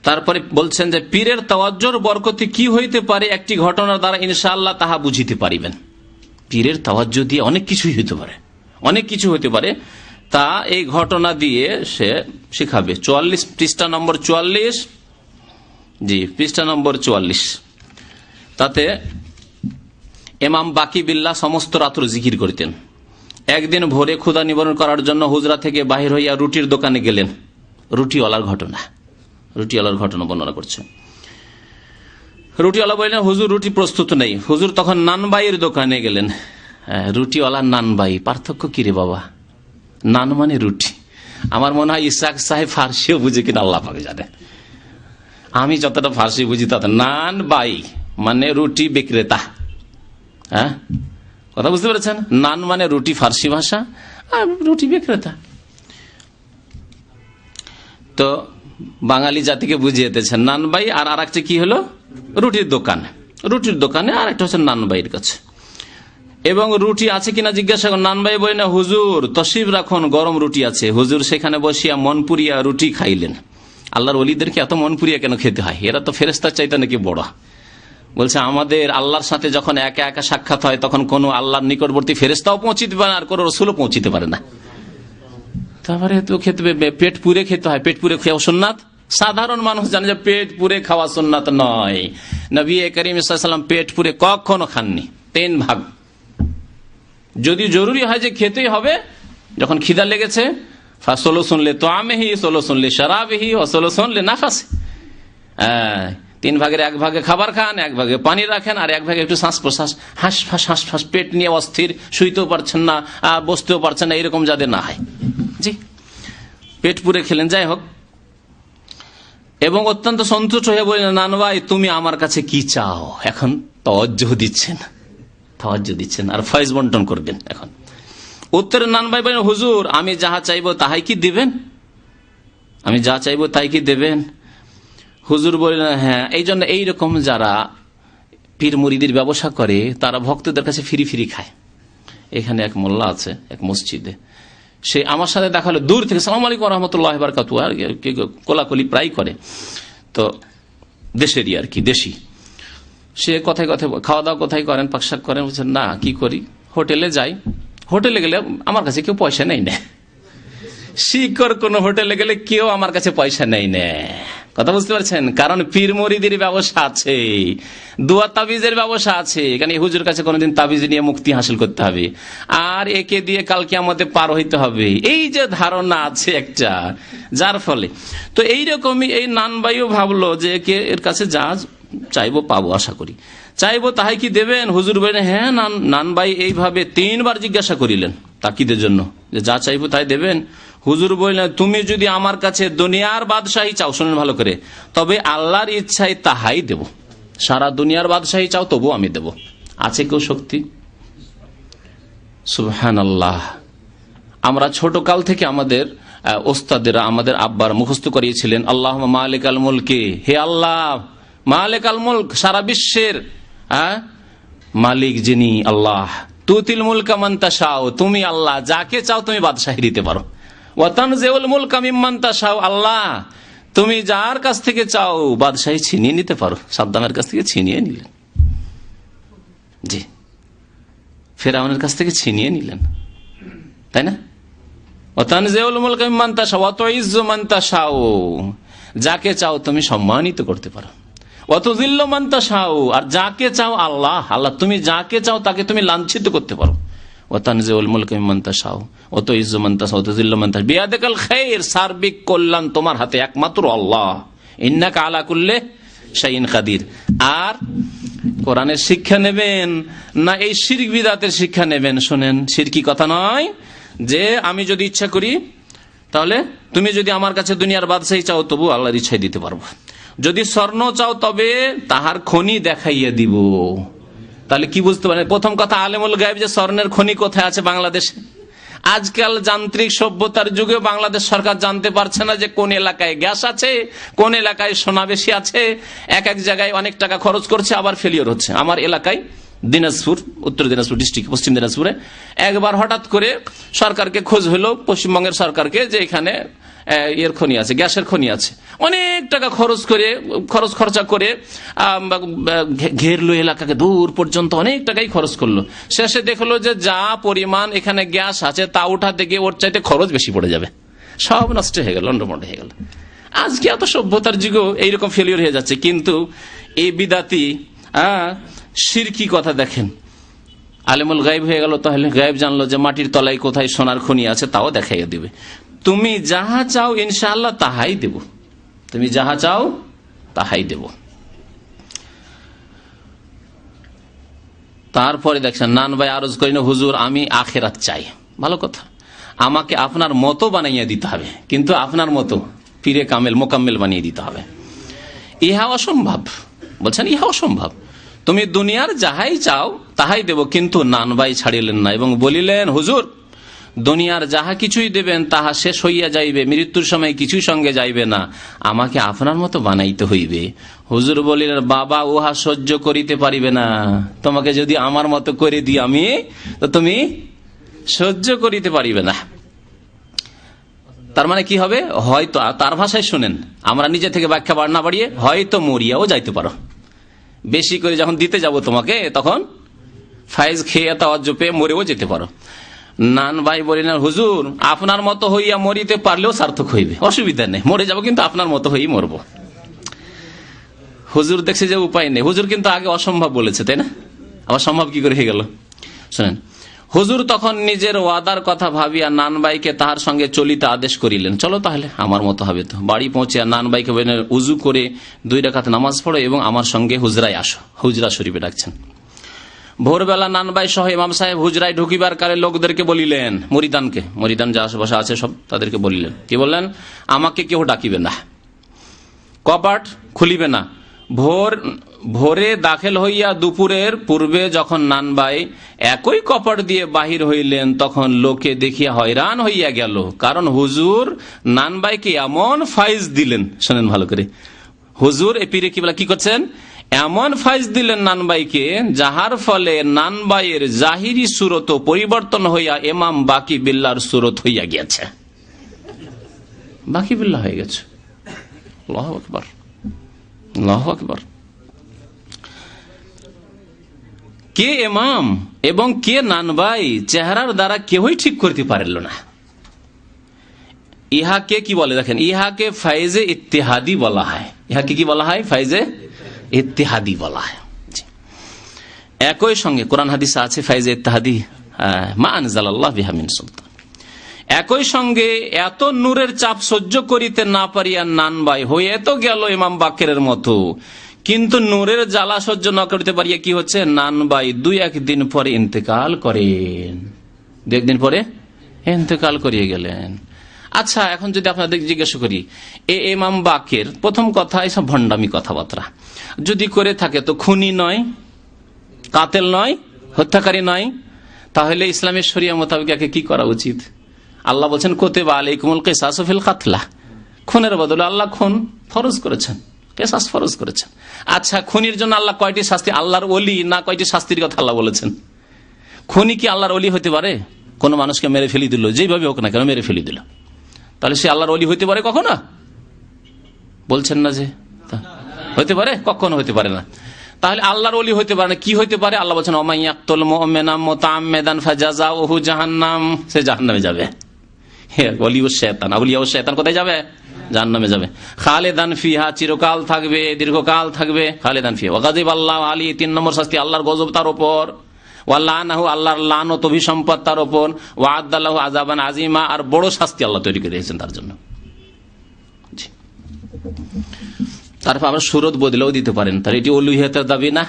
তারপরে বলছেন যে পীরের তাওয়াজ্জুর বরকতে কি হইতে পারে, একটি ঘটনার দ্বারা ইনশাআল্লাহ তাহা বুঝিতে পারিবেন। পীরের তাওয়াজ্জু দিয়ে অনেক কিছুই হইতে পারে, অনেক কিছু হইতে পারে, তা এই ঘটনা দিয়ে সে শিখাবে। 44 পৃষ্ঠা নম্বর 44, জি পৃষ্ঠা নম্বর 44। তাতে ইমাম বাকি বিল্লাহ সমস্ত রাত্র জিকির করিতেন। একদিন ভোরে ক্ষুধা নিবারণ করার জন্য হুজরা থেকে বাহির হইয়া রুটির দোকানে গেলেন। রুটিওয়ালার ঘটনা বর্ণনা করছে। রুটিওয়ালা বললেন, হুজুর রুটি প্রস্তুত নেই। হুজুর তখন নানবাইয়ের দোকানে গেলেন। রুটিওয়ালা নানবাই, পার্থক্য কি রে বাবা? নান মানে রুটি। আমার মনে হয় ইসাক সাহেব ফার্সিও বুঝে কিনা আল্লাহ পাকে জানে। আমি যতটা ফার্সি বুঝি তত। নান বাই মানে রুটি বিক্রেতা। হ্যাঁ, কথা বুঝতে পেরেছেন? নান মানে রুটি ফার্সি ভাষা, আর রুটি বিক্রেতা। তো বাঙালি জাতিকে বুঝিয়ে দিয়েছেন নানবাই, আর আরেকটা কি হলো? রুটির দোকানে, আর একটা হচ্ছে নানবাইয়ের কাছে। এবং রুটি আছে কিনা জিজ্ঞাসা করেন। নানবাই বলে, না হুজুর তশরিফ রাখুন, গরম রুটি আছে। হুজুর সেখানে বসিয়া মন পুরিয়া রুটি খাইলেন। আল্লাহর ওলিদেরকে এত মন পুরিয়া কেন খেতে হয়? এরা তো ফেরেশতার চাইতে নাকি বড়। বলছে আমাদের আল্লাহর সাথে যখন একা একা সাক্ষাৎ হয় তখন কোন আল্লাহর নিকটবর্তী ফেরেশতাও পৌঁছিতে পারে না, আর কোন রসুলও পৌঁছিতে পারে না। তারপরে তো খেতে পেট পুরে খেতে হয়। পেট পুরে খাওয়া সুন্নাত। সাধারণ মানুষ জানে যে পেট পুরে খাওয়া সুন্নাত নয়। নবী করিম সাল্লাল্লাহু আলাইহি ওয়াসাল্লাম পেট পুরে কখনো খাননি। 3 ভাগ। যদি জরুরি হয় যে খেতেই হবে, যখন খিদা লেগেছে, ফাসলো শুনলে তো আমেহি, সোলো শুনলে শরাবেহি, অসলো শুনলে নাফাসে। 3 ভাগের 1 ভাগে খাবার খান, 1 ভাগে পানি রাখেন, আর 1 ভাগে একটু শ্বাস প্রশ্বাস, হাঁস পেট নিয়ে অস্থির, শুইতেও পারছেন না, বসতেও পারছেন না, এরকম যাদের না হয়। জি, পেট পুরে খেলেন। যাই হোক, এবং অত্যন্ত সন্তুষ্ট হয়ে বললেন, নানভাই তুমি আমার কাছে কি চাও? এখন তাওয়াজ্জুহ দিচ্ছেন আর ফয়েজ বন্টন করবেন। এখন উত্তরে নানভাই বলেন, হুজুর আমি যাহা চাইবো তাহাই কি দিবেন? আমি যা চাইবো তাই কি দেবেন? হুজুর বললেন, হ্যাঁ। এই জন্য এইরকম যারা পীর মুরিদের ব্যবসা করে তারা ভক্তদের কাছে ফিরি খায়। এখানে এক মোল্লা আছে এক মসজিদে, সে আমার সাথে দেখা হলো দূর থেকে, সালাম আলাইকুম রহমতুল্লাহ বারাকাতুহু, আর কোলাকুলি প্রায় করে। তো দেশেরই আর কি, দেশি। সে কথায় খাওয়া দাওয়া কোথায় করেন, পাকশাক করেন? বলছেন না, কি করি, হোটেলে যাই। হোটেলে গেলে আমার কাছে কেউ পয়সা নেই না। শিকর কোন হোটেলে গেলে কেউ আমার কাছে পয়সা নেই না। কথা বুঝতে পারছেন? কারণ পীর মুরিদের ব্যবসা আছে, দোয়া তাবিজের ব্যবসা আছে। এখানে হুজুর কাছে কোনদিন তাবিজ নিয়ে মুক্তি হাসিল করতে হবে, আর একে দিয়ে কাল কিয়ামতে পার হইতে হবে, এই যে ধারণা আছে একটা, যার ফলে তো এইরকমই এই নানবাইও ভাবলো যে এর কাছে যা চাইবো পাবো, আশা করি। চাইবো তাহাই কি দেবেন? হুজুর বলেন, হ্যাঁ। নানবাই এইভাবে 3 বার জিজ্ঞাসা করিলেন তাকিদের জন্য, যে যা চাইবো তাই দেবেন? হুজুর বললেন, তুমি যদি আমার কাছে দুনিয়ার বাদশাহী চাও, শুনেন ভালো করে, তবে আল্লাহর ইচ্ছায় তাহাই দেব। সারা দুনিয়ার বাদশাহী চাও তবু আমি দেব। আছে কেউ শক্তি? সুবহানাল্লাহ। আমরা ছোট কাল থেকে আমাদের ওস্তাদেরা, আমাদের আব্বার মুখস্থ করিয়েছিলেন, আল্লাহুম্মা মালিকাল মুলকি, হে আল্লাহ মালিকাল মুলক, সারা বিশ্বের মালিক যিনি আল্লাহ, তুতিল মুলকা মান তাশাও, তুমি আল্লাহ যাকে চাও তুমি বাদশাহী দিতে পারো। ওয়া তানজিউল মুলকা মিম্মান তাশাও, আল্লাহ তুমি যার কাছ থেকে চাও বাদশাহী ছিনিয়ে নিতে পারো। সাদ্দামের কাছ থেকে ছিনিয়ে নিলেন, জি, ফেরাউনের কাছ থেকে ছিনিয়ে নিলেন, তাই না? ওয়া তানজিউল মুলকা মিম্মান তাশাও ওয়া তুইজ্জু মান তাশাও, যাকে চাও তুমি সম্মানিত করতে পারো। ওয়া তুযিল্লু মান তাশাও, আর যাকে চাও আল্লাহ তুমি যাকে চাও তাকে তুমি লাঞ্ছিত করতে পারো। ওয়া তানজিউল মুলকা মিম্মান তাশাও ওয়া তুইজ্জু মান তাশাও ওয়া তুযিল্লু মান তাশাও, বিয়াদিকাল খায়র, সার্বিক কল্যাণ তোমার হাতে, একমাত্র আল্লাহ। ইন্নাকা আলা কুল্লি শাইইন কাদির। আর কোরআনের শিক্ষা নেবেন না এই শিরক বিদআতের শিক্ষা নেবেন? শোনেন, শিরকি কথা নয় যে আমি যদি ইচ্ছা করি, তাহলে তুমি যদি আমার কাছে দুনিয়ার বাদশাহী চাও তবু আল্লাহর ইচ্ছাই দিতে পারবো। যদি স্বর্ণ চাও তবে তাহার খনি দেখাইয়া দিব। তাহলে কি বুঝতে পারেন? প্রথম কথা, আলেমুল গায়েব যে স্বর্ণের খনি কোথায় আছে বাংলাদেশে। আজকাল যান্ত্রিক সভ্যতার যুগে বাংলাদেশ সরকার জানতে পারছে না যে কোন এলাকায় গ্যাস আছে, কোন এলাকায় সোনা বেশি আছে। এক জায়গায় অনেক টাকা খরচ করছে, আবার ফেলিওর হচ্ছে। আমার এলাকায় দিনাজপুর, উত্তর দিনাজপুর ডিস্ট্রিক্ট, পশ্চিম দিনাজপুরে। একবার হঠাৎ করে সরকারকে খোঁজ হলো, পশ্চিমবঙ্গের সরকারকে, যে এখানে এর খনি আছে, গ্যাসের খনি আছে। অনেক টাকা খরচা করে ঘেরলো এলাকাকে, দূর পর্যন্ত অনেক টাকাই খরচ করলো। শেষে দেখলো যে যা পরিমাণ এখানে গ্যাস আছে তা উঠাতে গিয়ে ওর চাইতে খরচ বেশি পড়ে যাবে, সব নষ্ট হয়ে গেল, লন্ডভন্ড হয়ে গেল। আজকে এত সভ্যতার যুগেও এইরকম ফেলিওর হয়ে যাচ্ছে। কিন্তু এই বিদাতি শিরকি কথা দেখেন, আলেমুল গায়েব হয়ে গেল, তাহলে গায়েব জানলো যে মাটির তলায় কোথায় সোনার খনি আছে তাও দেখাইয়া দিবে। তুমি যাহা চাও ইনশাআল্লাহ তাহাই দেব, তুমি যাহা চাও তাহাই দেব। তারপরে দেখছেন নান ভাই আরজ করি না, হুজুর আমি আখেরাত চাই। ভালো কথা, আমাকে আপনার মতো বানাইয়া দিতে হবে, কিন্তু আপনার মতো পীরে কামেল মোকাম্মেল বানিয়ে দিতে হবে। ইহা অসম্ভব, বলছেন ইহা অসম্ভব। তুমি দুনিয়ার যাহাই চাও তাহাই দেব, কিন্তু নান ভাই ছাড়িলেন না এবং বলিলেন, হুজুর দুনিয়ার যাহা কিছুই দেবেন তাহা শেষ হইয়া যাইবে, মৃত্যুর সময় কিছুই সঙ্গে যাইবে না, আমাকে আপনার মতো বানাইতে হইবে। হুজুর বলিলেন, বাবা উহা সহ্য করিতে পারিবে না, তোমাকে যদি আমার মতো করে দিই আমি, তো তুমি সহ্য করিতে পারিবে না। তার মানে কি হবে? হয়তো, তার ভাষায় শুনেন, আমরা নিজে থেকে ব্যাখ্যা না বাড়িয়ে, হয়তো মরিয়াও যাইতে পারো। বেশি করে যখন দিতে যাব তোমাকে, তখন ফাইজ খেয়ে তাওয়াজ্জু পেয়ে মরেও যেতে পারো। নান ভাই বলিলেন, হুজুর আপনার মতো হইয়া মরিতে পারলেও সার্থক হইবে, অসুবিধা নেই, মরে যাব কিন্তু আপনার মতো হয়েই মরব। হুজুর দেখছে যে উপায় নেই। হুজুর কিন্তু আগে অসম্ভব বলেছে, তাই না? আবার সম্ভব কি করে হয়ে গেল? শোনেন, হুজুর তখন নিজের ওয়াদার কথা ভাবিয়া নান ভাইকে তাহার সঙ্গে চলিতে আদেশ করিলেন। চলো তাহলে, আমার মতো হবে তো। বাড়ি পৌঁছে নান ভাইকে বললেন, উজু করে 2 রাকাত নামাজ পড়ো এবং আমার সঙ্গে হুজরায় আসো। হুজরা শরীফে ডাকছেন। ভোরবেলা নান ভাই সহ ইমাম সাহেব হুজরায় ঢুকিবার কালে লোকদেরকে বলিলেন, মরিদান যা আশেপাশে আছে সব তাদেরকে বলিলেন, কি বললেন? আমাকে কেউ ডাকিবে না, কপাট খুলিবে না। ভোরে দাখিল হইয়া দুপুরের পূর্বে যখন নান ভাই একই কপাট দিয়ে বাহির হইলেন, তখন লোকে দেখিয়া হয়রান হইয়া গেল, কারণ হুজুর নান ভাইকে এমন ফাইজ দিলেন। শোনেন ভালো করে, হুজুর এ পীরে কিবলা কি করছেন? এমন ফাইজ দিলেন নান ভাইকে, যাহার ফলে নান ভাইয়ের জাহিরি সুরত পরিবর্তন হইয়া ইমাম বাকি বিল্লাহর সুরত হইয়া গিয়েছে। বাকি বিল্লাহ হয়ে গেছে। আল্লাহু আকবার, আল্লাহু আকবার। কে ইমাম এবং কে নান ভাই চেহারার দ্বারা কেউই ঠিক করতে পারল না। ইহাকে কি বলে দেখেন, ইহাকে ফাইজে ইত্তেহাদি বলা হয়। ইহাকে কি বলা হয়? ফাইজে ইত্তেহাদি বলা হয়। একই সঙ্গে কোরআন হাদিসে আছে ফাইজে ইত্তেহাদি, মা আনজালাল্লাহু বিহা মিন সুলতান। একই সঙ্গে এত নূরের চাপ সহ্য করিতে না পারিয়া নান ভাই হয়ে তো গেল ইমাম বাকেরের মতো, কিন্তু নূরের জ্বালা সহ্য না করতে পারিয়া কি হচ্ছে, নান ভাই 2-1 দিন পরে ইন্তেকাল করেন। 2-1 দিন পরে ইন্তেকাল করিয়ে গেলেন। আচ্ছা, এখন যদি আপনাদের জিজ্ঞেস করি, ইমাম বাকের প্রথম কথা এসব ভণ্ডামি কথাবার্তা যদি করে থাকে তো খুনি নয়, কাতেল নয়, হত্যাকারী নয়, তাহলে ইসলামের শরিয়া মোতাবেক কি করা উচিত? আল্লাহ বলছেন, কুতিবা আলাইকুমুল কিসাসু ফিল কাতলা, খুনের বদলে আল্লাহ খুন ফরজ করেছেন, কিসাস ফরজ করেছেন। আচ্ছা, খুনির জন্য আল্লাহ কয়টি শাস্তি, আল্লাহর ওলি না কয়টি শাস্তির কথা আল্লাহ বলেছেন? খুনি কি আল্লাহর ওলি হতে পারে? কোন মানুষকে মেরে ফেলি দিল, যেভাবে হোক না কেন মেরে ফেলি দিল, তাহলে সে আল্লাহর ওলি হইতে পারে কখনো? বলছেন না যে হইতে পারে, কখনো হইতে পারে না। তাহলে আল্লাহর ওলি হইতে পারে না, কি হইতে পারে? আল্লাহ বলছেন, ওমাইয়াকতুল মুমিনা মুতাআম্মিদান ফাজাযাউহু জাহান্নাম, সে জাহান্নামে যাবে। ওলি ও শয়তান, আউলিয়া ও শয়তান কোথায় যাবে? জাহান্নামে যাবে। খালেদান ফিহা, চিরকাল থাকবে, দীর্ঘকাল থাকবে। খালেদান ফিহা ওয়া গাযিবাল্লাহু আলাইহি, 3 নম্বর শাস্তি আল্লাহর গজব তার উপর। ওয়া লানাহু, আল্লাহর লানত অভিসম্পদ তার উপর। ওয়া আদাল্লাহু আযাবান আযীমা, আর বড় শাস্তি আল্লাহ তৈরি করে দিয়েছেন তার জন্য। তারপর আমরা সুরত বদলেও দিতে পারেন, তার এটি উলুহিয়তের দাবি না?